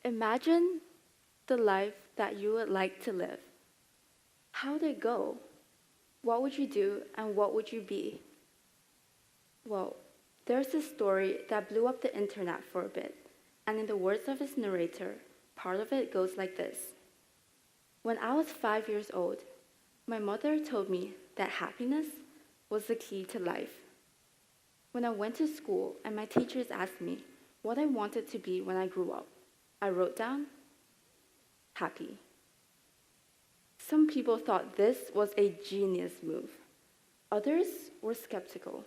Imagine the life that you would like to live. How would it go? What would you do and what would you be? Well, there's a story that blew up the internet for a bit, and in the words of its narrator, part of it goes like this. When I was 5 years old, my mother told me that happiness was the key to life. When I went to school and my teachers asked me what I wanted to be when I grew up, I wrote down, happy. Some people thought this was a genius move. Others were skeptical.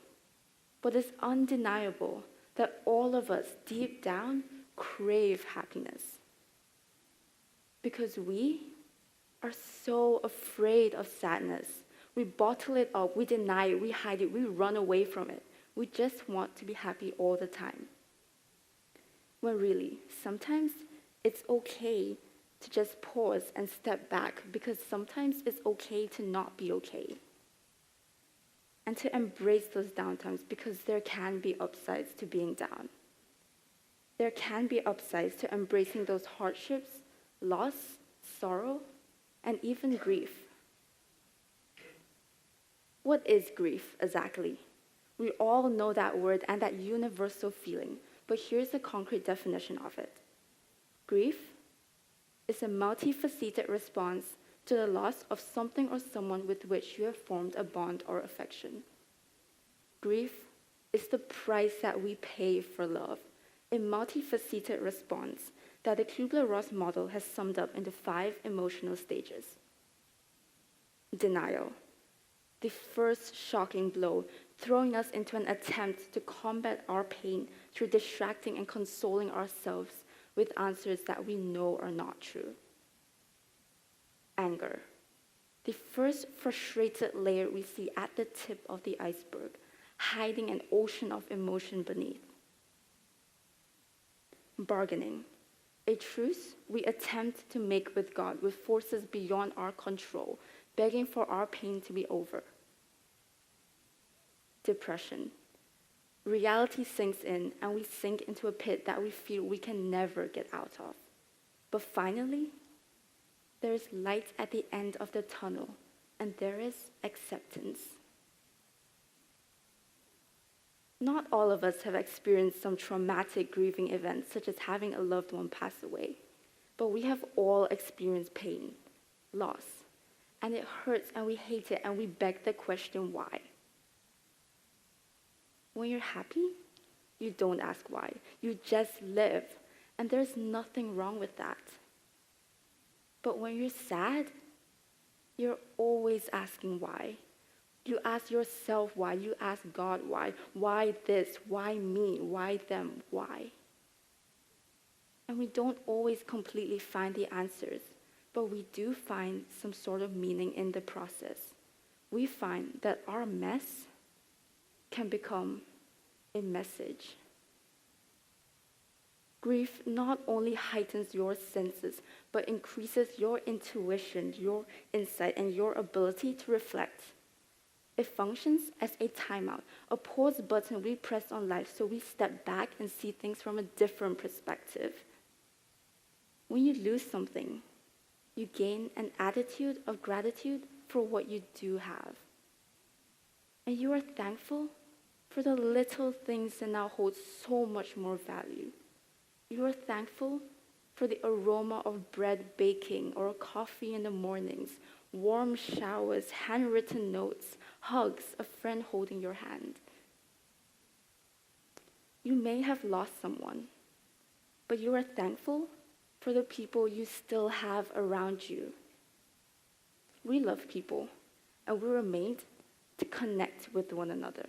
But it's undeniable that all of us deep down crave happiness. Because we are so afraid of sadness. We bottle it up, we deny it, we hide it, we run away from it. We just want to be happy all the time. When really, sometimes it's okay to just pause and step back, because sometimes it's okay to not be okay. And to embrace those downtimes, because there can be upsides to being down. There can be upsides to embracing those hardships, loss, sorrow, and even grief. What is grief exactly? We all know that word and that universal feeling, but here's a concrete definition of it. Grief is a multifaceted response to the loss of something or someone with which you have formed a bond or affection. Grief is the price that we pay for love, a multifaceted response that the Kubler-Ross model has summed up into 5 emotional stages. Denial, the first shocking blow, throwing us into an attempt to combat our pain through distracting and consoling ourselves with answers that we know are not true. Anger, the first frustrated layer we see at the tip of the iceberg, hiding an ocean of emotion beneath. Bargaining, a truce we attempt to make with God with forces beyond our control, begging for our pain to be over. Depression, reality sinks in and we sink into a pit that we feel we can never get out of. But finally, there is light at the end of the tunnel, and there is acceptance. Not all of us have experienced some traumatic grieving event, such as having a loved one pass away, but we have all experienced pain, loss, and it hurts and we hate it and we beg the question, why? When you're happy, you don't ask why. You just live, and there's nothing wrong with that. But when you're sad, you're always asking why. You ask yourself why. You ask God why. Why this? Why me? Why them? Why? And we don't always completely find the answers, but we do find some sort of meaning in the process. We find that our mess can become a message. Grief not only heightens your senses, but increases your intuition, your insight, and your ability to reflect. It functions as a timeout, a pause button we press on life so we step back and see things from a different perspective. When you lose something, you gain an attitude of gratitude for what you do have. And you are thankful for the little things that now hold so much more value. You are thankful for the aroma of bread baking or coffee in the mornings, warm showers, handwritten notes, hugs, a friend holding your hand. You may have lost someone, but you are thankful for the people you still have around you. We love people, and we were made to connect with one another.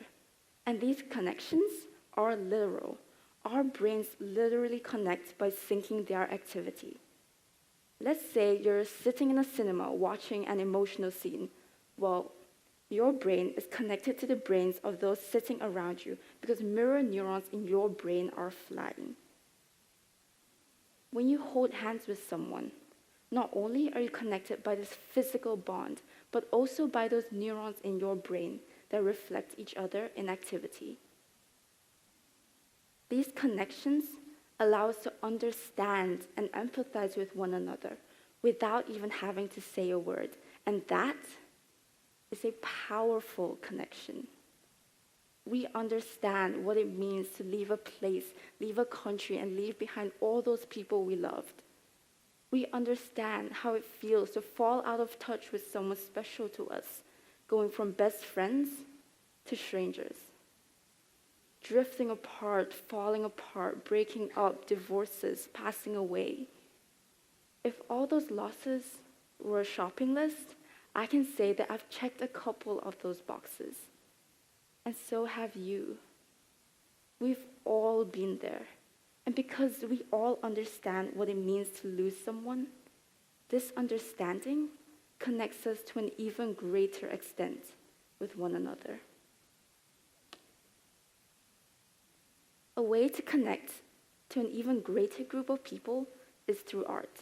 And these connections are literal. Our brains literally connect by syncing their activity. Let's say you're sitting in a cinema watching an emotional scene. Well, your brain is connected to the brains of those sitting around you because mirror neurons in your brain are flying. When you hold hands with someone, not only are you connected by this physical bond, but also by those neurons in your brain that reflect each other in activity. These connections allow us to understand and empathize with one another without even having to say a word. And that is a powerful connection. We understand what it means to leave a place, leave a country, and leave behind all those people we loved. We understand how it feels to fall out of touch with someone special to us, going from best friends to strangers. Drifting apart, falling apart, breaking up, divorces, passing away. If all those losses were a shopping list, I can say that I've checked a couple of those boxes. And so have you. We've all been there. And because we all understand what it means to lose someone, this understanding connects us to an even greater extent with one another. A way to connect to an even greater group of people is through art.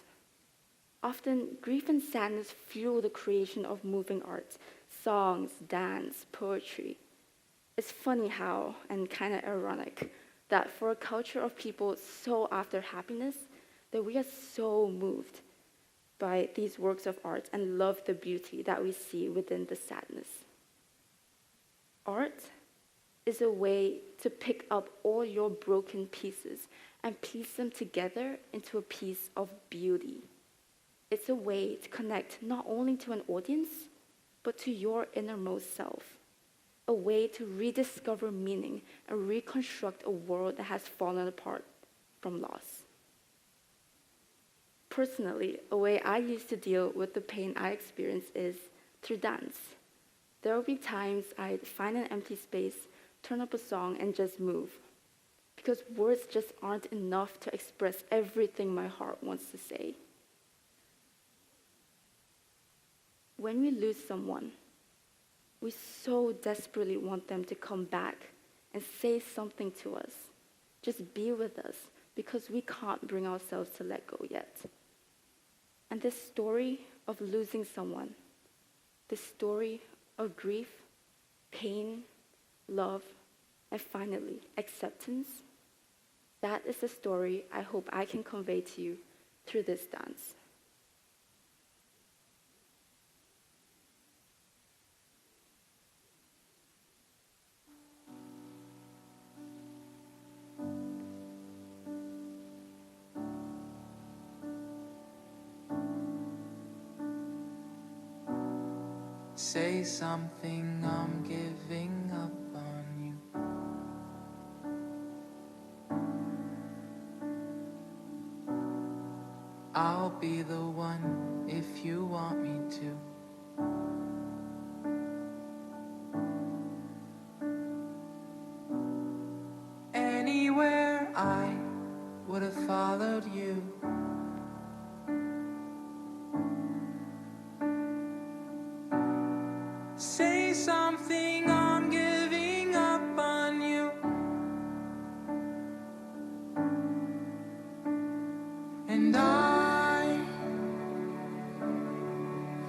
Often, grief and sadness fuel the creation of moving art, songs, dance, poetry. It's funny how, and kind of ironic, that for a culture of people so after happiness, that we are so moved by these works of art and love the beauty that we see within the sadness. Art is a way to pick up all your broken pieces and piece them together into a piece of beauty. It's a way to connect not only to an audience, but to your innermost self. A way to rediscover meaning and reconstruct a world that has fallen apart from loss. Personally, a way I used to deal with the pain I experience is through dance. There will be times I'd find an empty space, turn up a song, and just move. Because words just aren't enough to express everything my heart wants to say. When we lose someone, we so desperately want them to come back and say something to us. Just be with us, because we can't bring ourselves to let go yet. And this story of losing someone, this story of grief, pain, love, and finally, acceptance, that is the story I hope I can convey to you through this dance. Say something, I'm giving up on you. I'll be the one if you want me to. Anywhere I would have followed you. Say something, I'm giving up on you. And I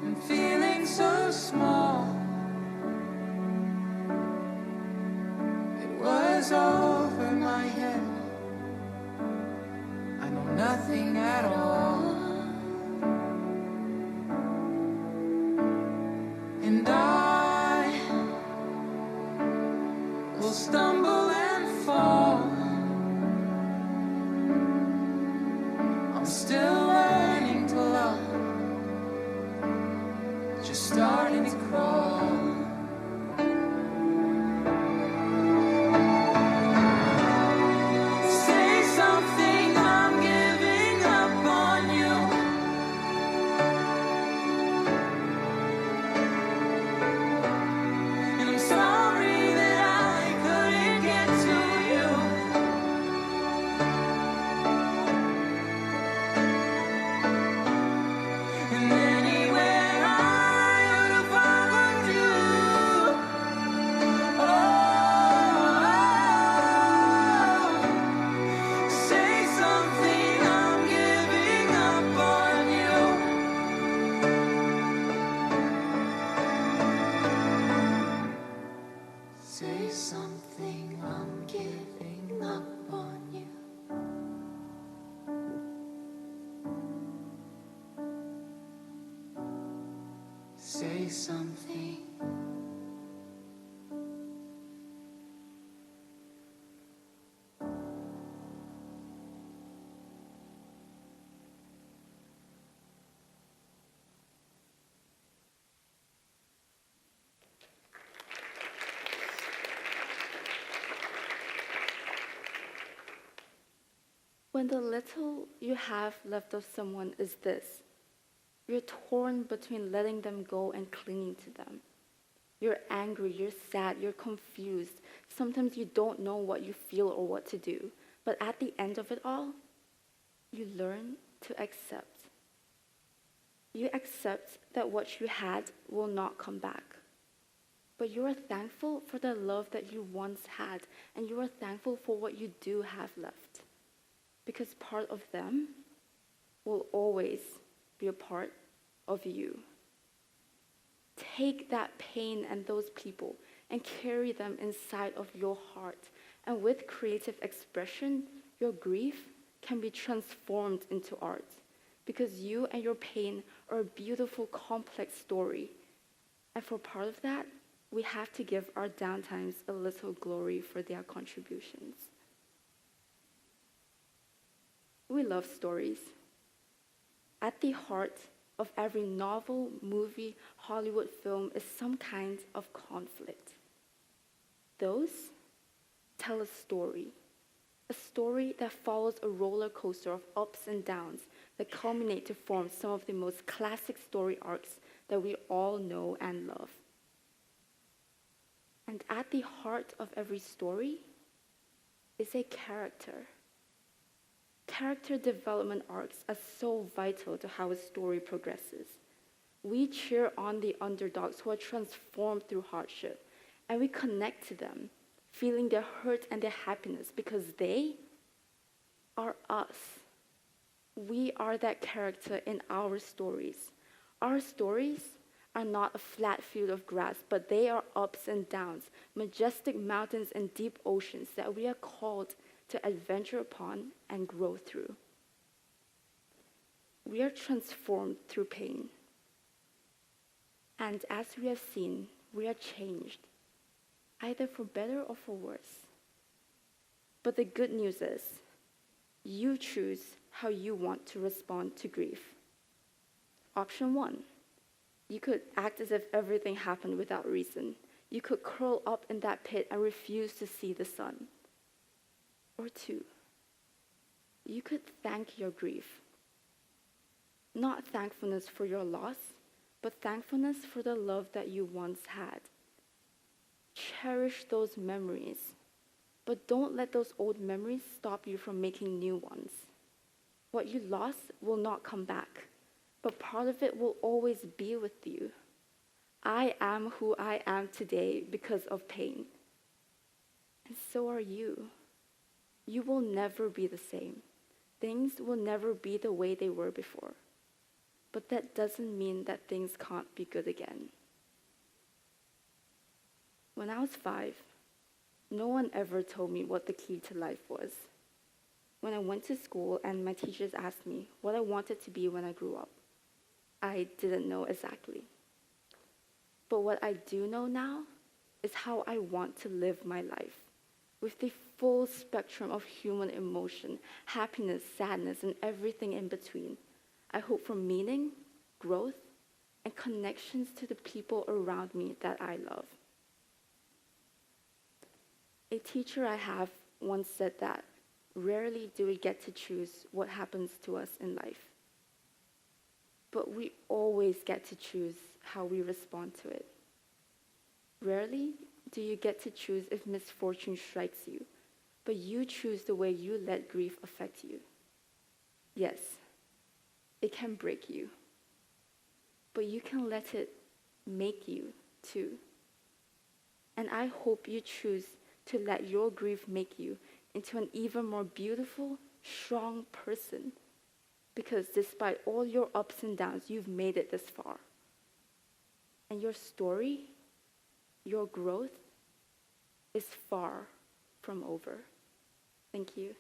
am feeling so small. It was over my head. I know nothing at all. And I will stumble and fall. I'm still learning to love, just starting to crawl. Say something, I'm giving up on you. And I'm sorry that I couldn't get to you. something. When the little you have left of someone is this, you're torn between letting them go and clinging to them. You're angry, you're sad, you're confused. Sometimes you don't know what you feel or what to do. But at the end of it all, you learn to accept. You accept that what you had will not come back. But you are thankful for the love that you once had, and you are thankful for what you do have left. Because part of them will always be a part of you. Take that pain and those people and carry them inside of your heart. And with creative expression, your grief can be transformed into art. Because you and your pain are a beautiful, complex story. And for part of that, we have to give our downtimes a little glory for their contributions. We love stories. At the heart of every novel, movie, Hollywood film is some kind of conflict. Those tell a story that follows a roller coaster of ups and downs that culminate to form some of the most classic story arcs that we all know and love. And at the heart of every story is a character. Character development arcs are so vital to how a story progresses. We cheer on the underdogs who are transformed through hardship, and we connect to them, feeling their hurt and their happiness because they are us. We are that character in our stories. Our stories are not a flat field of grass, but they are ups and downs, majestic mountains and deep oceans that we are called to adventure upon and grow through. We are transformed through pain. And as we have seen, we are changed, either for better or for worse. But the good news is, you choose how you want to respond to grief. Option 1, you could act as if everything happened without reason. You could curl up in that pit and refuse to see the sun. Or 2, you could thank your grief. Not thankfulness for your loss, but thankfulness for the love that you once had. Cherish those memories, but don't let those old memories stop you from making new ones. What you lost will not come back, but part of it will always be with you. I am who I am today because of pain. And so are you. You will never be the same. Things will never be the way they were before. But that doesn't mean that things can't be good again. When I was 5, no one ever told me what the key to life was. When I went to school and my teachers asked me what I wanted to be when I grew up, I didn't know exactly. But what I do know now is how I want to live my life, with the full spectrum of human emotion, happiness, sadness, and everything in between. I hope for meaning, growth, and connections to the people around me that I love. A teacher I have once said that rarely do we get to choose what happens to us in life, but we always get to choose how we respond to it. Rarely do you get to choose if misfortune strikes you, but you choose the way you let grief affect you. Yes, it can break you, but you can let it make you too. And I hope you choose to let your grief make you into an even more beautiful, strong person, because despite all your ups and downs, you've made it this far. And your story, your growth, is far from over. Thank you.